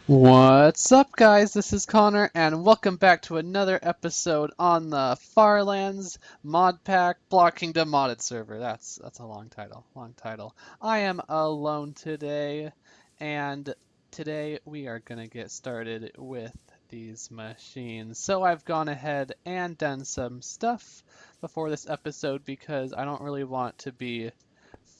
What's up, guys? This is Connor, and welcome back to another episode on the Farlands Modpack Block Kingdom modded server. That's a long title. Long title. I am alone today, and today we are gonna get started with these machines. So I've gone ahead and done some stuff before this episode because I don't really want to be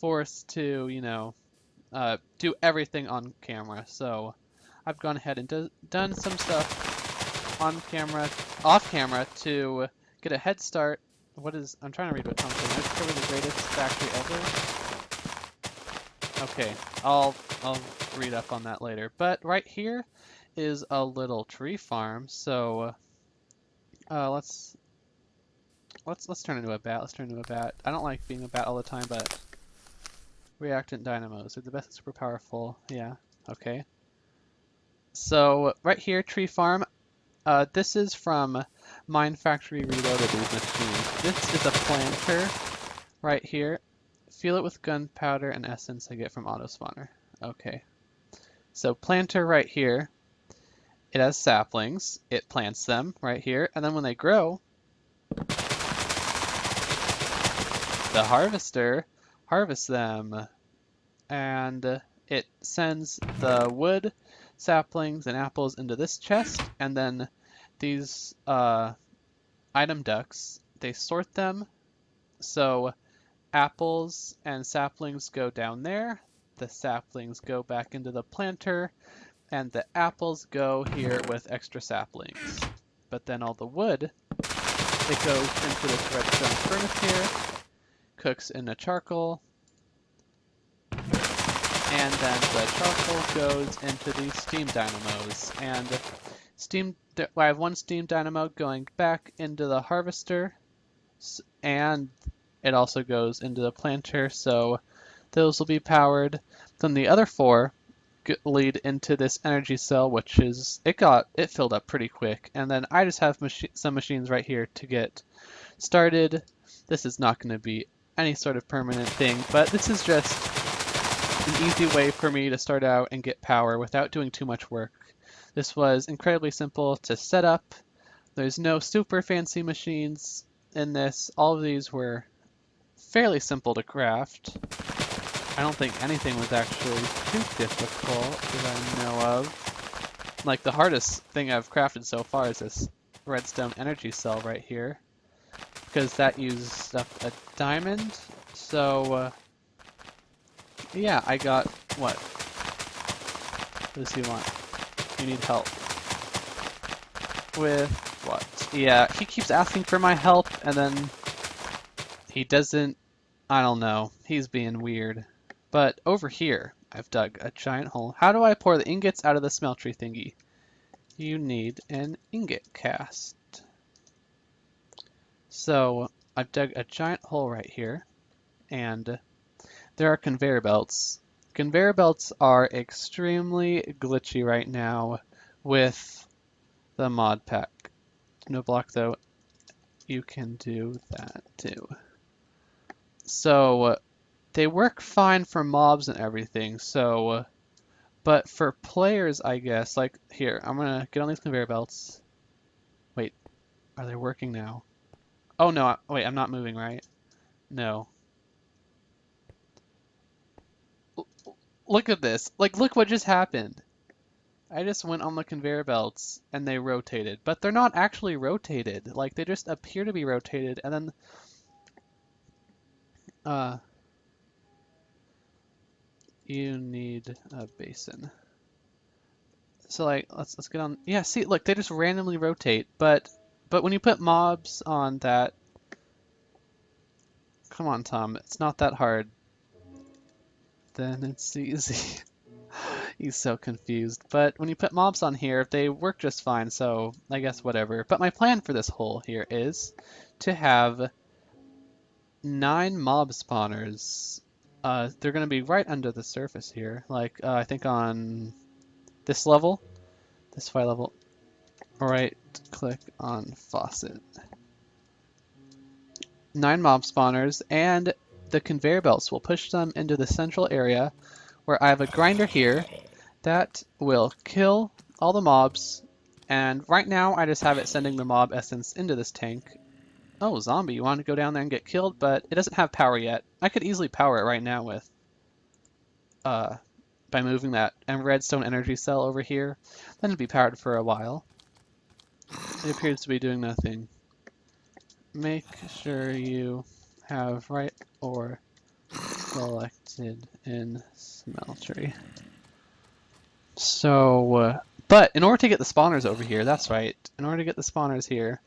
forced to, do everything on camera. So I've gone ahead and done some stuff on camera, off camera to get a head start. I'm trying to read what Tom's saying. Let's cover the greatest factory ever. Okay, I'll read up on that later. But right here is a little tree farm. So let's turn into a bat. Let's turn into a bat. I don't like being a bat all the time, but reactant dynamos. They're the best, super powerful. Yeah. Okay. So right here, tree farm. This is from Minefactory Reloaded machine. This is a planter right here. Fuel it with gunpowder and essence I get from autospawner. Okay. So planter right here. It has saplings. It plants them right here, and then when they grow, the harvester harvests them, and it sends the wood, saplings, and apples into this chest, and then these item ducts, they sort them. So apples and saplings go down there, the saplings go back into the planter, and the apples go here with extra saplings. But then all the wood, it goes into this redstone furnace here, cooks in a charcoal, and then the charcoal goes into these steam dynamos. And I have one steam dynamo going back into the harvester, and it also goes into the planter, so those will be powered. Then the other four lead into this energy cell, which is it filled up pretty quick. And then I just have some machines right here to get started. This is not going to be any sort of permanent thing, but this is just an easy way for me to start out and get power without doing too much work. This was incredibly simple to set up. There's no super fancy machines in this. All of these were fairly simple to craft. I don't think anything was actually too difficult that I know of. Like, the hardest thing I've crafted so far is this redstone energy cell right here, because that used up a diamond. So yeah, I got what? What does he want? You need help. With what? Yeah, he keeps asking for my help, and then he doesn't. I don't know. He's being weird. But over here, I've dug a giant hole. How do I pour the ingots out of the smeltery thingy? You need an ingot cast. So I've dug a giant hole right here, and there are conveyor belts. Conveyor belts are extremely glitchy right now with the mod pack. No block though, you can do that too. So they work fine for mobs and everything, so but for players, I guess, like here, I'm gonna get on these conveyor belts. Wait, are they working now? Oh no, wait, I'm not moving, right? No. Look at this. Like, look what just happened. I just went on the conveyor belts and they rotated, but they're not actually rotated. Like, they just appear to be rotated, and then you need a basin. So like, let's get on. Yeah, see, look, they just randomly rotate, but when you put mobs on that, come on, Tom, it's not that hard. Then it's easy. He's so confused. But when you put mobs on here, they work just fine, so I guess whatever. But my plan for this hole here is to have 9 mob spawners. They're going to be right under the surface here. Like, I think on this level, this file level. Right click on faucet. 9 mob spawners, and the conveyor belts will push them into the central area where I have a grinder here That will kill all the mobs. And right now, I just have it sending the mob essence into this tank. Oh, zombie, you want to go down there and get killed, but it doesn't have power yet. I could easily power it right now with, by moving that redstone energy cell over here. Then it'd be powered for a while. It appears to be doing nothing. Make sure you have right ore selected in smeltery. So, but in order to get the spawners over here, that's right, in order to get the spawners here,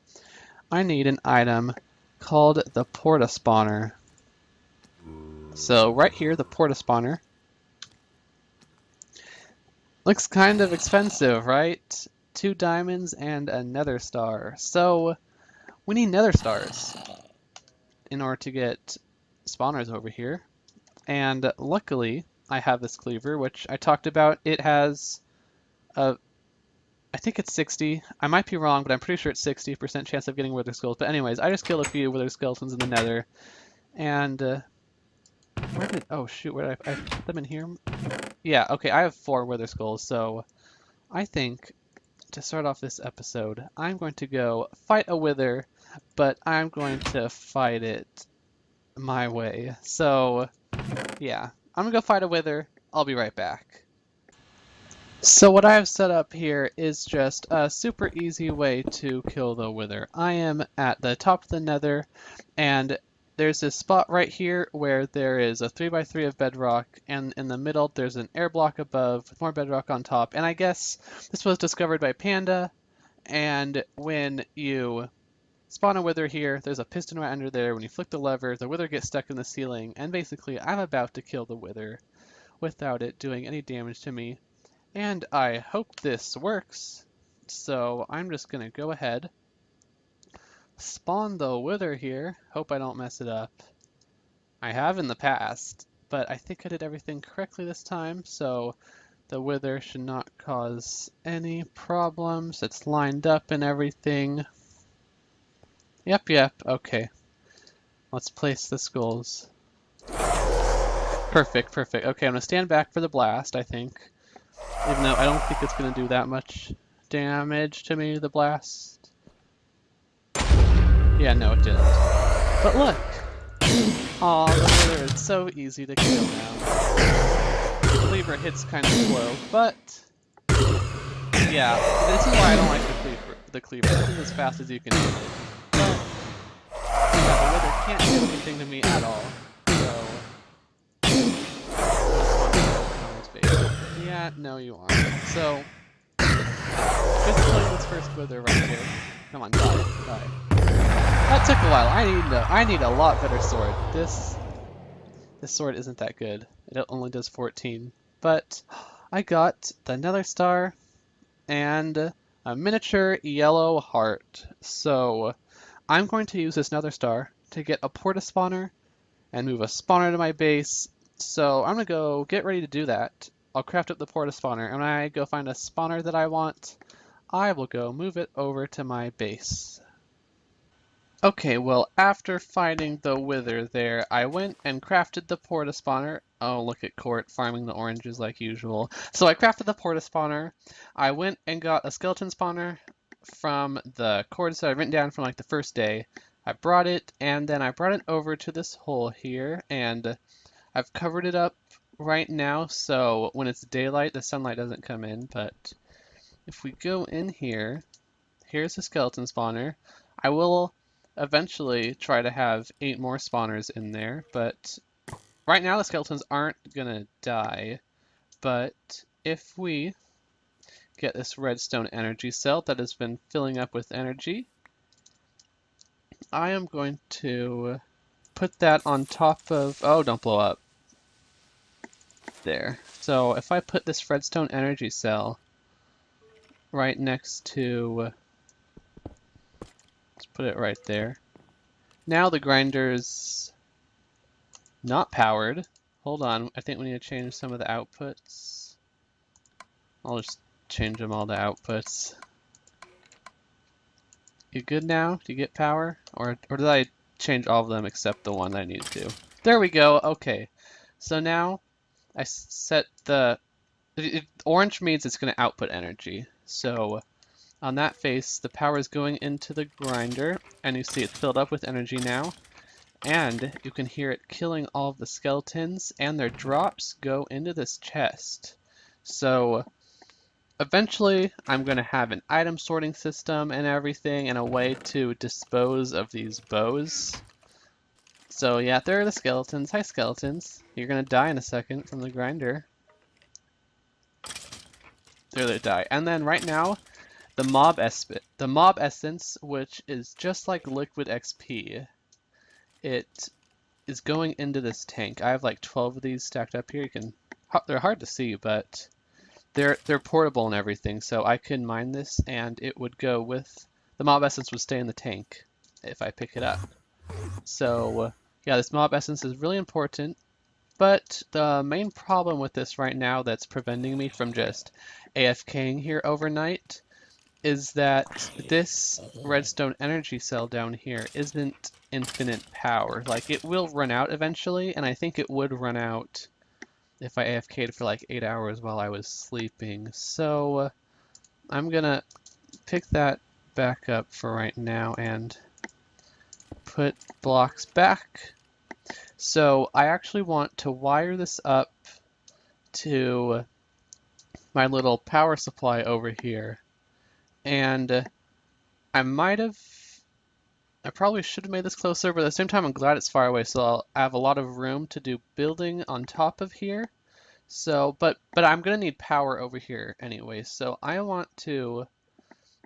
I need an item called the porta spawner. So right here, the porta spawner. Looks kind of expensive, right? 2 diamonds and a nether star. So we need nether stars in order to get spawners over here. And luckily, I have this cleaver, which I talked about. It has a, I think it's 60. I might be wrong, but I'm pretty sure it's 60% chance of getting wither skulls. But anyways, I just killed a few wither skeletons in the nether. And oh shoot, where did I put them in here? Yeah, okay, I have 4 wither skulls, so I think to start off this episode, I'm going to go fight a wither, but I'm going to fight it my way. So yeah, I'm gonna go fight a wither. I'll be right back. So what I have set up here is just a super easy way to kill the wither. I am at the top of the nether, and there's this spot right here where there is a 3x3 of bedrock, and in the middle there's an air block above with more bedrock on top. And I guess this was discovered by Panda, and when you spawn a wither here, there's a piston right under there. When you flick the lever, the wither gets stuck in the ceiling, and basically I'm about to kill the wither without it doing any damage to me. And I hope this works, so I'm just gonna go ahead, spawn the wither here. Hope I don't mess it up. I have in the past, but I think I did everything correctly this time, so the wither should not cause any problems. It's lined up and everything. Yep, okay. Let's place the skulls. Perfect. Okay, I'm gonna stand back for the blast, I think. Even though I don't think it's gonna do that much damage to me, the blast. Yeah, no, it didn't. But look! Aw, the wither is so easy to kill now. The cleaver hits kind of slow, but yeah, this is why I don't like the cleaver. This is as fast as you can hit it. But yeah, the wither can't do anything to me at all. So yeah, no you aren't. So just killing this first wither right here. Come on, die. That took a while. I need a lot better sword. This sword isn't that good. It only does 14. But I got the nether star and a miniature yellow heart. So I'm going to use this nether star to get a porta spawner and move a spawner to my base. So I'm gonna go get ready to do that. I'll craft up the porta spawner, and when I go find a spawner that I want, I will go move it over to my base. Okay, well, after fighting the wither there, I went and crafted the porta spawner. Oh, look at Court farming the oranges like usual. So I crafted the porta spawner. I went and got a skeleton spawner from the cords that I'd written down from like the first day. I brought it, and then I brought it over to this hole here, and I've covered it up right now, so when it's daylight, the sunlight doesn't come in. But if we go in here, here's the skeleton spawner. I will eventually try to have 8 more spawners in there, but right now the skeletons aren't gonna die. But if we get this redstone energy cell that has been filling up with energy, I am going to put that on top of, oh, don't blow up. There. So if I put this redstone energy cell right next to, let's put it right there. Now the grinder's not powered. Hold on, I think we need to change some of the outputs. I'll just change them all to outputs. You good now? Do you get power? Or did I change all of them except the one that I needed to? There we go, okay. So now I set the Orange means it's going to output energy. So on that face, the power is going into the grinder, and you see it's filled up with energy now. And you can hear it killing all of the skeletons, and their drops go into this chest. So eventually, I'm going to have an item sorting system and everything, and a way to dispose of these bows. So yeah, there are the skeletons. Hi, skeletons. You're going to die in a second from the grinder. There they die. And then right now, the mob essence, which is just like liquid XP, it is going into this tank. I have like 12 of these stacked up here. They're hard to see, but they're portable and everything. So I can mine this, and it would go with the mob essence would stay in the tank if I pick it up. So yeah, this mob essence is really important. But the main problem with this right now that's preventing me from just AFKing here overnight is that this redstone energy cell down here isn't infinite power. Like, it will run out eventually, and I think it would run out if I AFK'd for like 8 hours while I was sleeping. So I'm gonna pick that back up for right now and put blocks back. So I actually want to wire this up to my little power supply over here. And I probably should have made this closer, but at the same time I'm glad it's far away, so I'll have a lot of room to do building on top of here. So, but I'm gonna need power over here anyway, so I want to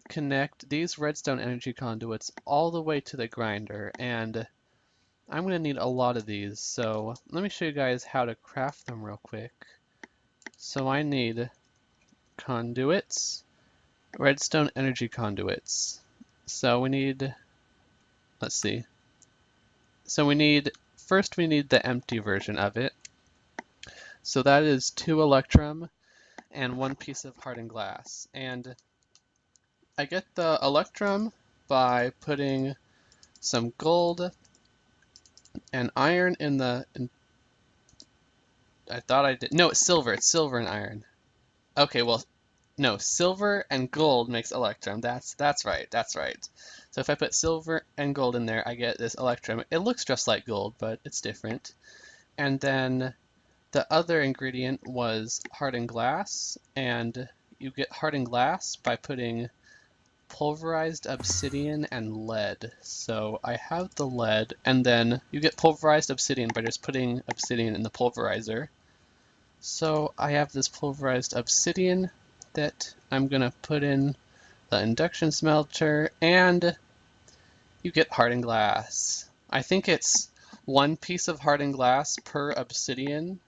connect these redstone energy conduits all the way to the grinder, and I'm gonna need a lot of these, so let me show you guys how to craft them real quick. So I need conduits, redstone energy conduits. So we need, let's see. So first we need the empty version of it. So that is 2 electrum and 1 piece of hardened glass. And I get the electrum by putting some gold and iron in I thought I did. No, it's silver. It's silver and iron. Okay, well, no, silver and gold makes electrum. That's right. That's right. So if I put silver and gold in there, I get this electrum. It looks just like gold, but it's different. And then the other ingredient was hardened glass, and you get hardened glass by putting pulverized obsidian and lead. So I have the lead, and then you get pulverized obsidian by just putting obsidian in the pulverizer. So I have this pulverized obsidian that I'm gonna put in the induction smelter, and you get hardened glass. I think it's 1 piece of hardened glass per obsidian.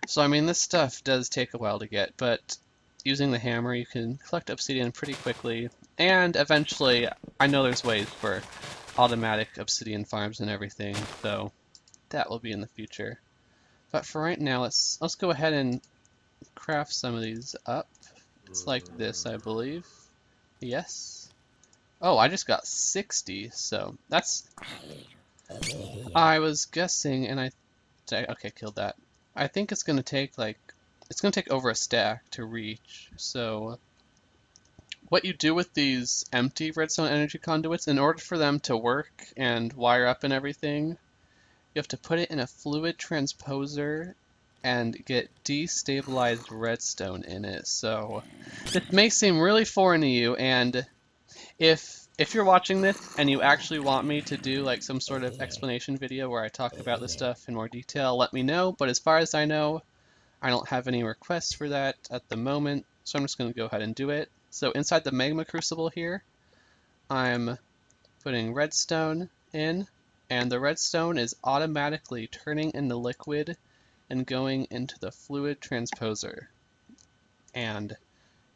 So I mean, this stuff does take a while to get, but using the hammer you can collect obsidian pretty quickly, and eventually I know there's ways for automatic obsidian farms and everything, so that will be in the future. But for right now, let's go ahead and craft some of these up. It's like this, I believe. Yes. Oh, I just got 60, so that's... I was guessing, and okay, killed that. I think it's gonna take over a stack to reach. So what you do with these empty redstone energy conduits, in order for them to work and wire up and everything, you have to put it in a fluid transposer and get destabilized redstone in it. So this may seem really foreign to you, and if you're watching this and you actually want me to do like some sort of explanation video where I talk about this stuff in more detail, let me know. But as far as I know, I don't have any requests for that at the moment, so I'm just going to go ahead and do it. So inside the magma crucible here, I'm putting redstone in, and the redstone is automatically turning into liquid and going into the fluid transposer. And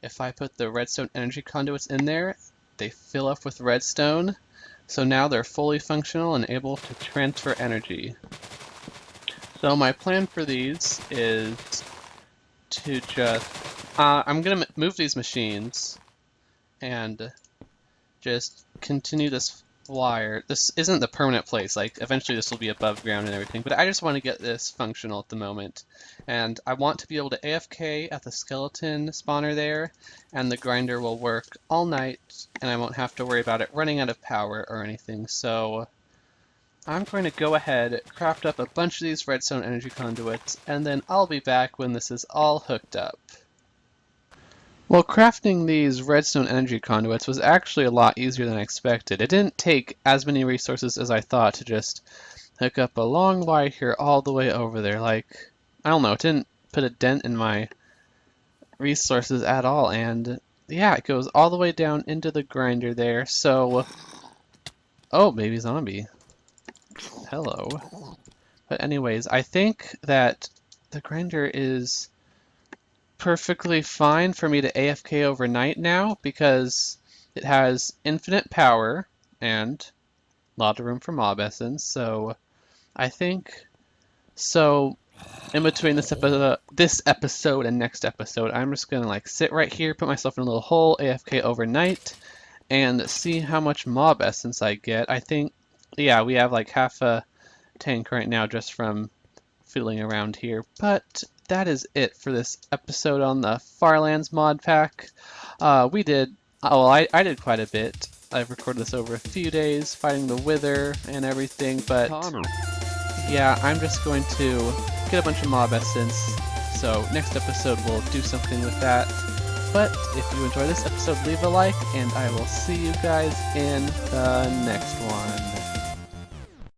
if I put the redstone energy conduits in there, they fill up with redstone, so now they're fully functional and able to transfer energy. So my plan for these is to just, I'm going to move these machines and just continue this wire. This isn't the permanent place, like eventually this will be above ground and everything, but I just want to get this functional at the moment. And I want to be able to AFK at the skeleton spawner there, and the grinder will work all night, and I won't have to worry about it running out of power or anything. So I'm going to go ahead, craft up a bunch of these redstone energy conduits, and then I'll be back when this is all hooked up. Well, crafting these redstone energy conduits was actually a lot easier than I expected. It didn't take as many resources as I thought to just hook up a long wire here all the way over there. Like, I don't know, it didn't put a dent in my resources at all. And yeah, it goes all the way down into the grinder there. So, oh, baby zombie. Hello. But anyways, I think that the grinder is perfectly fine for me to AFK overnight now because it has infinite power and a lot of room for mob essence. So I think in between this episode and next episode, I'm just gonna like sit right here, put myself in a little hole, AFK overnight, and see how much mob essence I get. I think, yeah, we have like half a tank right now just from fiddling around here, but that is it for this episode on the Farlands mod pack. I did quite a bit. I've recorded this over a few days, fighting the Wither and everything, but yeah, I'm just going to get a bunch of mob essence, so next episode we'll do something with that. But if you enjoy this episode, leave a like, and I will see you guys in the next one.